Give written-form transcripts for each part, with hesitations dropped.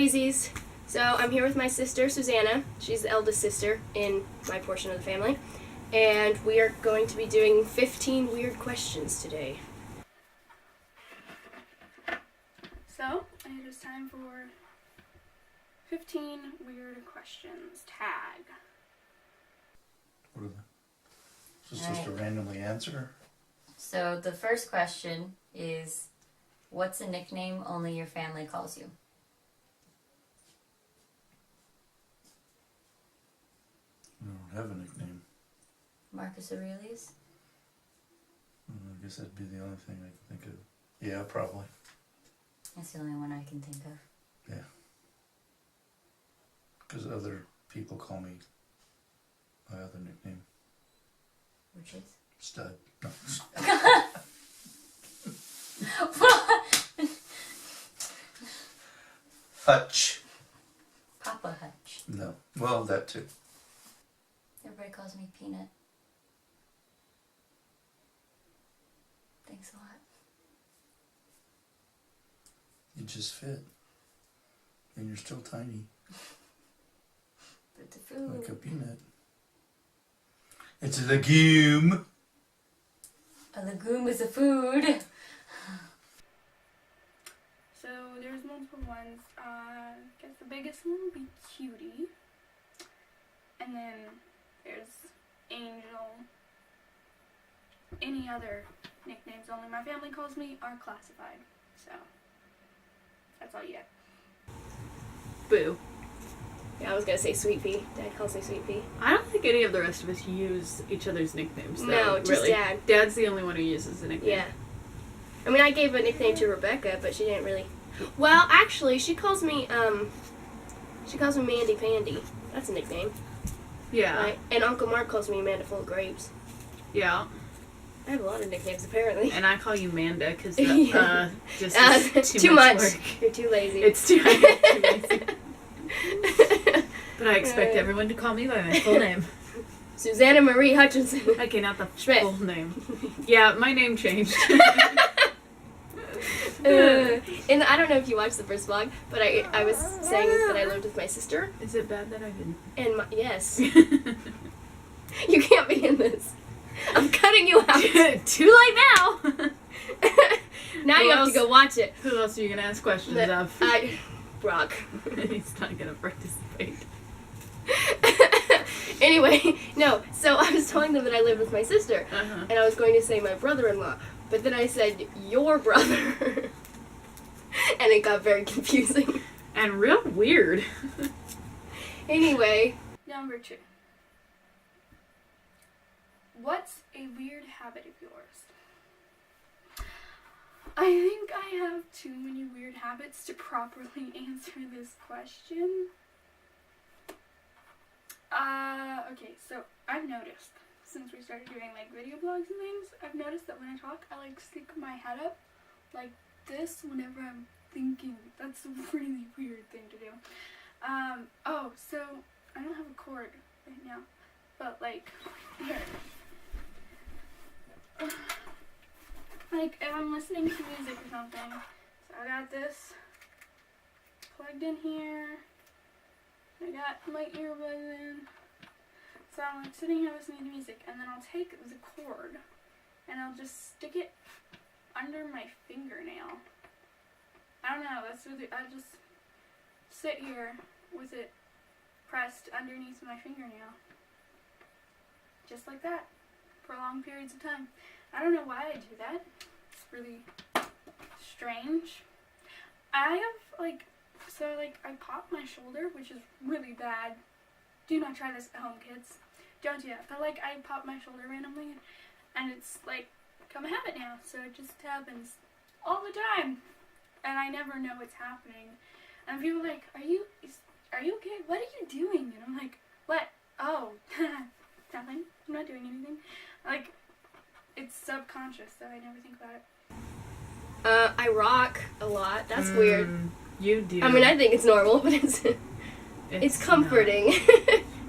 crazies. So I'm here with my sister, Susanna. She's the eldest sister in my portion of the family. And we are going to be doing 15 weird questions today. So, it is time for 15 weird questions. Tag. What are they? Is this just to randomly answer? So the first question is, what's a nickname only your family calls you? I don't have a nickname. Marcus Aurelius? I guess that'd be the only thing I can think of. Yeah, probably. That's the only one I can think of. Yeah. Because other people call me my other nickname. Which is? Stud. No. Hutch. Papa Hutch. No. Well, that too. Everybody calls me Peanut. Thanks a lot. You just fit. And you're still tiny. But it's a food. Like a peanut. It's a legume. A legume is a food. So there's multiple ones. I guess the biggest one would be Cutie. And then there's Angel. Any other nicknames only my family calls me are classified. So that's all you get. Boo. Yeah, I was gonna say Sweet Pea. Dad calls me Sweet Pea. I don't think any of the rest of us use each other's nicknames, though. No, just really. Dad. Dad's the only one who uses a nickname. Yeah. I mean, I gave a nickname to Rebecca, but she didn't really. Well, actually, she calls me Mandy Pandy. That's a nickname. Yeah. Right? And Uncle Mark calls me Amanda Full of Grapes. Yeah. I have a lot of nicknames, apparently. And I call you Manda, because Yeah. just too much. work. You're too lazy. It's too lazy. But I expect everyone to call me by my full name. Susanna Marie Hutchinson. Okay, not the Schmidt. full name. Yeah, my name changed. And I don't know if you watched the first vlog, but I was saying that I lived with my sister. Is it bad that I didn't? And yes. You can't be in this. I'm cutting you out. Too late now! Now Who you have else? to go watch it. Who else are you going to ask questions of? Brock. He's not going to participate. Anyway, no, so I was telling them that I lived with my sister, Uh-huh. and I was going to say my brother-in-law, but then I said, your brother. And it got very confusing. And real weird. Anyway. Number 2. What's a weird habit of yours? I think I have too many weird habits to properly answer this question. Okay, so I've noticed, since we started doing like video blogs and things, I've noticed that when I talk, I like stick my head up like this whenever I'm thinking. That's a really weird thing to do. Oh, so I don't have a cord right now, but like, here. Like, if I'm listening to music or something, so I got this plugged in here, I got my earbuds in, so I'm like sitting here listening to music, and then I'll take the cord, and I'll just stick it under my fingernail. I don't know, that's really, I just sit here with it pressed underneath my fingernail, just like that, for long periods of time. I don't know why I do that. It's really strange. I have, like, so, like, I popped my shoulder, which is really bad. Do not try this at home, kids. Don't do that. But, like, I pop my shoulder randomly, and it's, like, become a habit now. So it just happens all the time. And I never know what's happening. And people are like, are you okay? What are you doing? And I'm like, what? Oh, nothing. I'm not doing anything. Like, it's subconscious, so I never think about it. I rock a lot. That's weird. You do. I mean, I think it's normal, but it's comforting.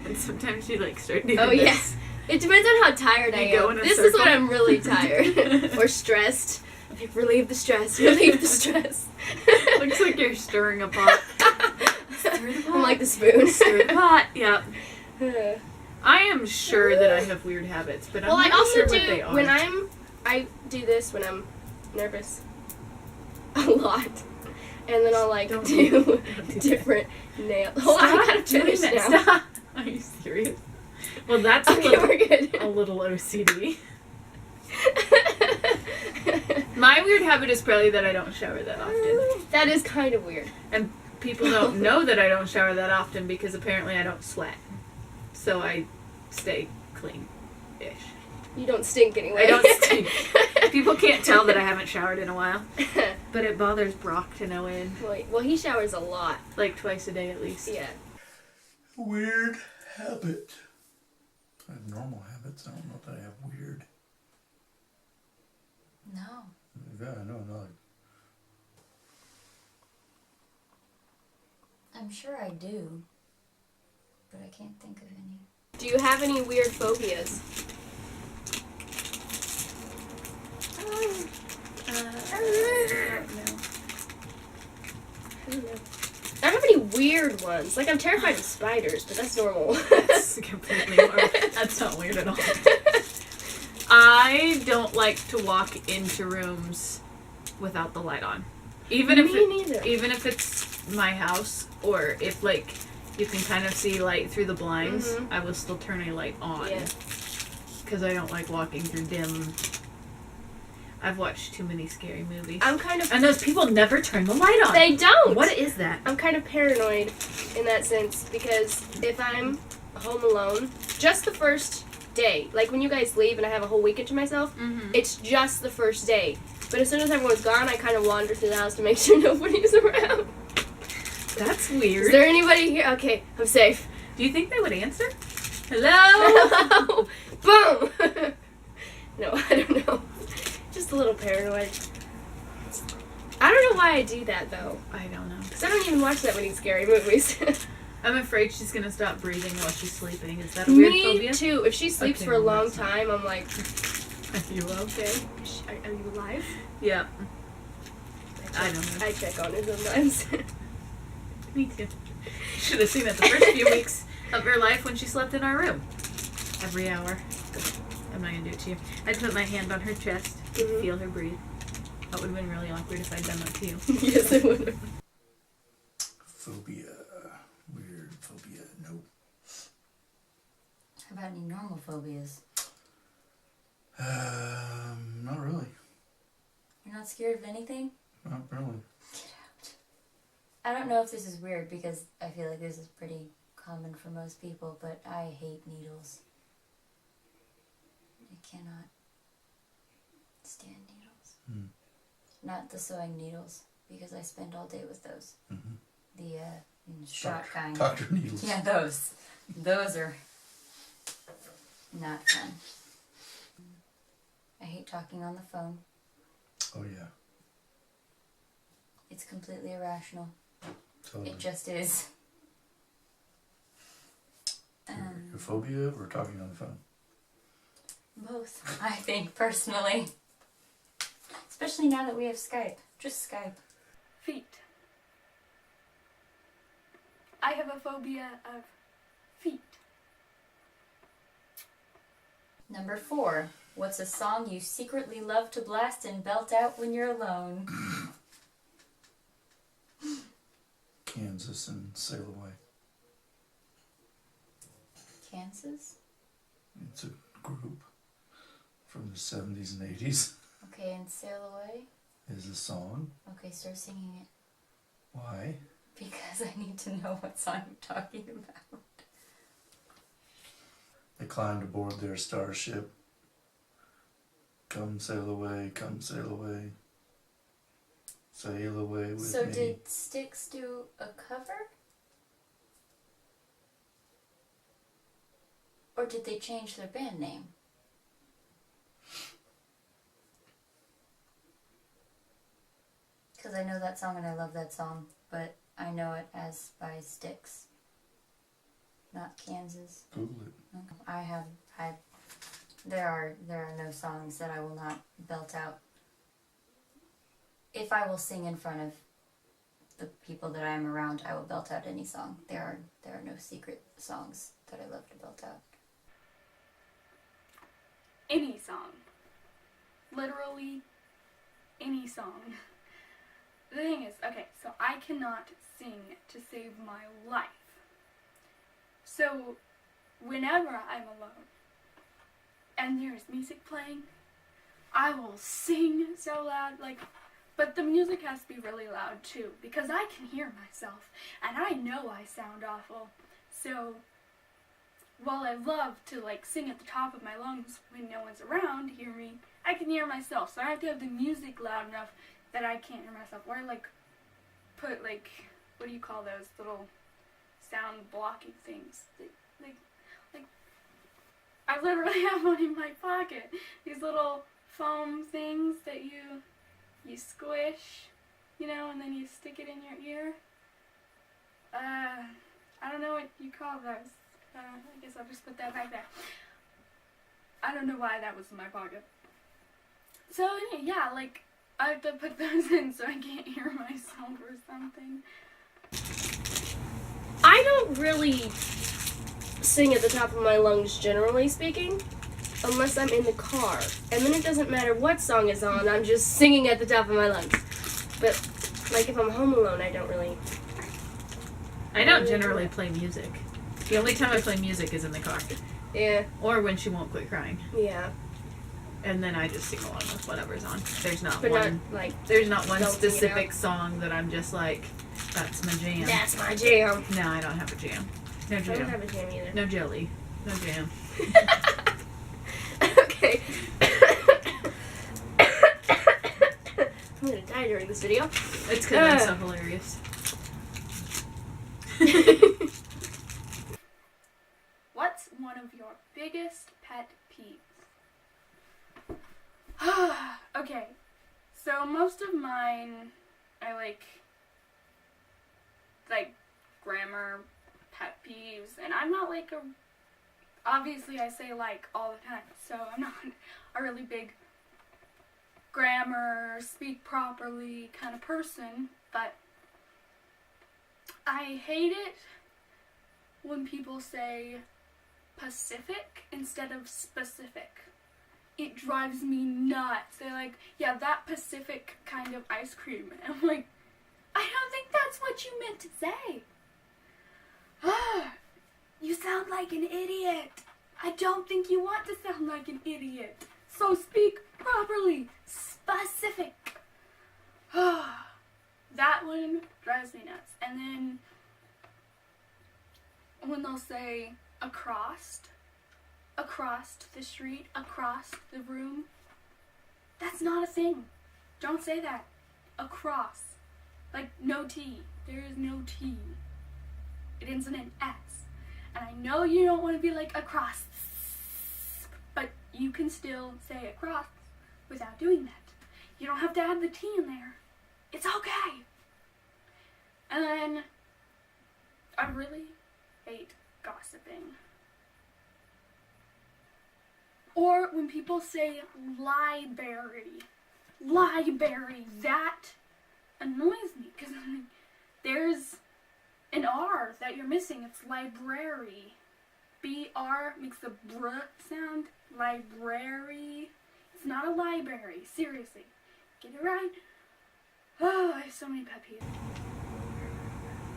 And sometimes you like start doing Oh, this. yes. It depends on how tired I You go am. in a This is when circle. I'm really tired. Or stressed. Like, relieve the stress. Relieve the stress. Looks like you're stirring a pot. Stir the pot. I'm like the spoon. Stir the pot. Yep. I am sure that I have weird habits, but I'm Well, I not also sure do what they are. when I do this when I'm nervous a lot, and then I'll like Don't do do different nails. Hold on, I gotta finish doing that. now. Stop. Are you serious? Well, that's Okay, we're good. a little OCD. My weird habit is probably that I don't shower that often. That is kind of weird. And people don't know that I don't shower that often because apparently I don't sweat. So I stay clean-ish. You don't stink anyway. I don't stink. People can't tell that I haven't showered in a while. But it bothers Brock to no end. Well, he showers a lot. Like twice a day at least. Yeah. Weird habit. I have normal habits. I don't know that I have weird. No. Yeah, I know another. I'm sure I do. But I can't think of any. Do you have any weird phobias? I don't know. I don't have any weird ones. Like, I'm terrified of spiders, but that's normal. That's completely normal. That's not weird at all. I don't like to walk into rooms without the light on. Even if it's my house, or if like you can kind of see light through the blinds, I will still turn a light on. Yeah. Because I don't like walking through dim. I've watched too many scary movies. And those people never turn the light on. They don't! What is that? I'm kind of paranoid in that sense, because if I'm home alone, just the first day, like when you guys leave and I have a whole weekend to myself, it's just the first day. But as soon as everyone's gone, I kind of wander through the house to make sure nobody's around. That's weird. Is there anybody here? Okay, I'm safe. Do you think they would answer? Hello? Hello! Boom! No, I don't know. Just a little paranoid. I don't know why I do that, though. I don't know. Because I don't even watch that many scary movies. I'm afraid she's gonna stop breathing while she's sleeping. Is that a weird Me phobia? too. If she sleeps Okay, for a well, long that's not- time, I'm like, Are you okay? are you alive? Yeah. I don't know. I check on her sometimes. Me too. Should have seen it the first few weeks of her life when she slept in our room. Every hour. I'm not gonna do it to you. I'd put my hand on her chest to feel her breathe. That would have been really awkward if I'd done that to you. Yes, it would. Phobia. Weird phobia. Nope. How about any normal phobias? Not really. You're not scared of anything? Not really. I don't know if this is weird because I feel like this is pretty common for most people, but I hate needles. I cannot stand needles. Not the sewing needles, because I spend all day with those. The shot kind. Dr. Needles. Yeah, those. Those are not fun. I hate talking on the phone. Oh, yeah. It's completely irrational. Totally. It just is. Your phobia or talking on the phone? Both, I think, personally. Especially now that we have Skype. Just Skype. Feet. I have a phobia of feet. Number 4. What's a song you secretly love to blast and belt out when you're alone? Kansas and Sail Away. Kansas? It's a group from the 70s and 80s. Okay, and Sail Away? Is a song. Okay, start singing it. Why? Because I need to know what song you're talking about. They climbed aboard their starship. Come sail away, come sail away. Sail away with So me. did Styx do a cover? Or did they change their band name? Because I know that song and I love that song, but I know it as by Styx, not Kansas. Google it. There are no songs that I will not belt out. If I will sing in front of the people that I'm around, I will belt out any song. There are no secret songs that I love to belt out. Any song. Literally any song. The thing is, okay, so I cannot sing to save my life. So whenever I'm alone and there's music playing, I will sing so loud, but the music has to be really loud too, because I can hear myself, and I know I sound awful. So while I love to sing at the top of my lungs when no one's around to hear me, I can hear myself. So I have to have the music loud enough that I can't hear myself. Or put what do you call those little sound blocking things? I literally have one in my pocket. These little foam things that you squish, and then you stick it in your ear. I don't know what you call those. I guess I'll just put that back there. I don't know why that was in my pocket. So yeah, I have to put those in so I can't hear myself or something. I don't really sing at the top of my lungs, generally speaking, unless I'm in the car. And then it doesn't matter what song is on, I'm just singing at the top of my lungs. But, if I'm home alone, I don't really... I don't generally play music. The only time I play music is in the car. Yeah. Or when she won't quit crying. Yeah. And then I just sing along with whatever's on. There's not But one. There's not one don't sing it specific out. song that I'm just that's my jam. That's my jam. No, I don't have a jam. No I don't jam. have a jam either. No jelly. No jam. Okay. I'm gonna die during this video. It's because I'm so hilarious. What's one of your biggest pet peeves? Okay, so most of mine, I like grammar pet peeves, and I'm not obviously I say all the time, so I'm not a really big grammar, speak properly kind of person, but I hate it when people say Pacific instead of specific. It drives me nuts. They're yeah, that Pacific kind of ice cream. And I'm I don't think that's what you meant to say. You sound like an idiot. I don't think you want to sound like an idiot. So speak properly. Specific. That one drives me nuts. And then when they'll say across the street, across the room, that's not a thing. Don't say that. Across. No T. There is no T. It ends in an S. And I know you don't want to be across, but you can still say across without doing that. You don't have to add the T in there. It's okay. And then I really hate gossiping. Or when people say library, that annoys me because there's an R that you're missing. It's library. BR makes the br sound. Library. It's not a library. Seriously. Get it right. Oh, I have so many pet peeves.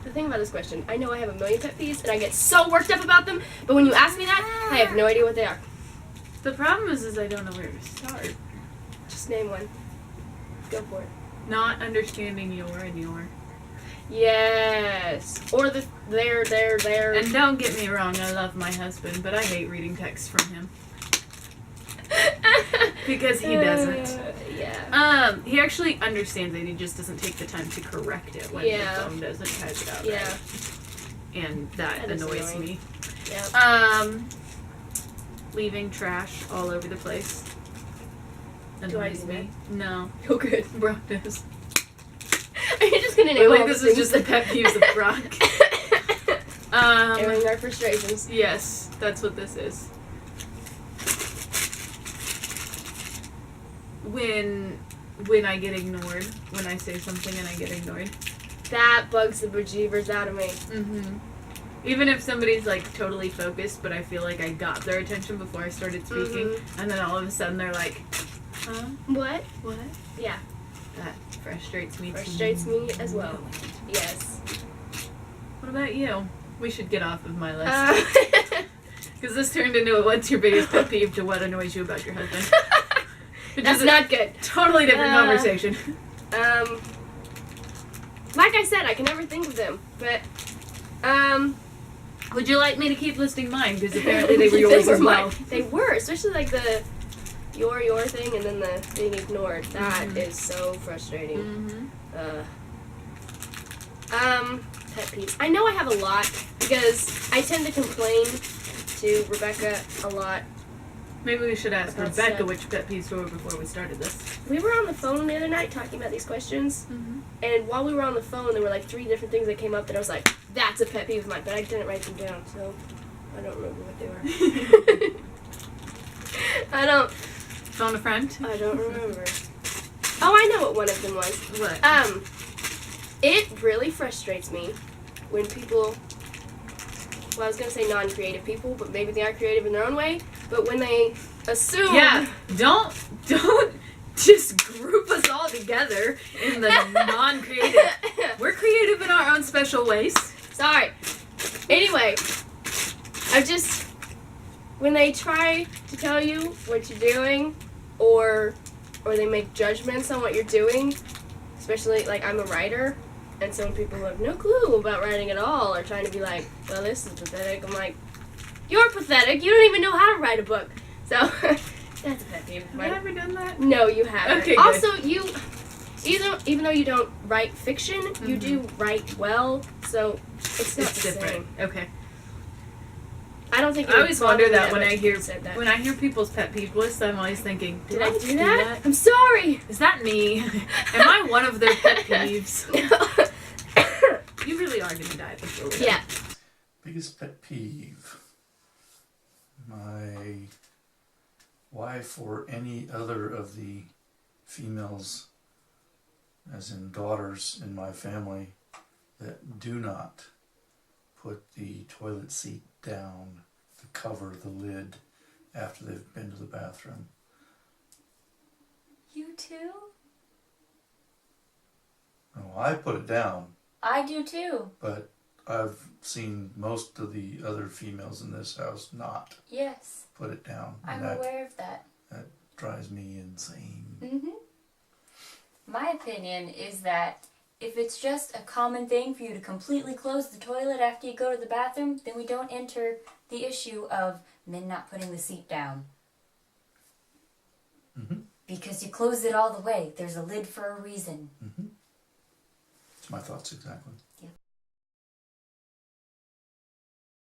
The thing about this question, I know I have a million pet peeves, and I get so worked up about them, but when you ask me that, I have no idea what they are. The problem is I don't know where to start. Just name one. Go for it. Not understanding your and your. Yes. Or the there. And don't get me wrong, I love my husband, but I hate reading text from him. Because he doesn't. Yeah. He actually understands it, he just doesn't take the time to correct it when the phone doesn't type it out Yeah. right. And that is annoys annoying. me. Yeah. Leaving trash all over the place. Do I Annoys do me. No. Oh, good. Brock does. Are you just gonna name Really, all this the is things just the pet peeves of Brock. airing our frustrations. Yes, that's what this is. When I get ignored, when I say something and I get ignored. That bugs the bejeebers out of me. Mm-hmm. Even if somebody's like totally focused, but I feel like I got their attention before I started speaking, and then all of a sudden they're like, huh? What? What? Yeah. That frustrates me. Frustrates me as well. Yes. What about you? We should get off of my list. Because this turned into a what's your biggest pet peeve to what annoys you about your husband. That's not good. Totally different conversation. Like I said, I can never think of them. But, would you like me to keep listing mine? Because apparently they were yours as well. Mine. They were, especially like the your thing and then the being ignored. That is so frustrating. Pet peeves. I know I have a lot because I tend to complain to Rebecca a lot. Maybe we should ask About Rebecca stuff. which pet peeves were before we started this. We were on the phone the other night talking about these questions, and while we were on the phone, there were like 3 different things that came up that I was like, that's a pet peeve of mine, but I didn't write them down, so I don't remember what they were. I don't Phone a friend? I don't remember. Oh, I know what one of them was. What? It really frustrates me when people, well, I was gonna say non-creative people, but maybe they are creative in their own way, but when they assume... Yeah, don't just group us all together in the non-creative. We're creative in our own special ways. Sorry. Anyway, when they try to tell you what you're doing, or they make judgments on what you're doing, especially, like, I'm a writer, and so when people have no clue about writing at all, are trying to be like, well, this is pathetic, I'm like, you're pathetic, you don't even know how to write a book. So, that's a pet peeve. Have I ever done that? No, you haven't. Okay, good. Also, even though you don't write fiction, you do write well, so it's not the different. same. Okay. I don't think I always wonder that when much I if hear you said that. people's pet peeve lists, I'm always thinking, Did I do that? I'm sorry. Is that me? Am I one of their pet peeves? You really are going to die before we Yeah. Biggest pet peeve. My wife or any other of the females, as in daughters in my family, that do not put the toilet seat down, the cover, the lid, after they've been to the bathroom. You too? Oh, I put it down, I do too. but I've seen most of the other females in this house not Yes. put it down. I'm And aware of that. that drives me insane. My opinion is that if it's just a common thing for you to completely close the toilet after you go to the bathroom, then we don't enter the issue of men not putting the seat down. Because you close it all the way. There's a lid for a reason. It's my thoughts exactly.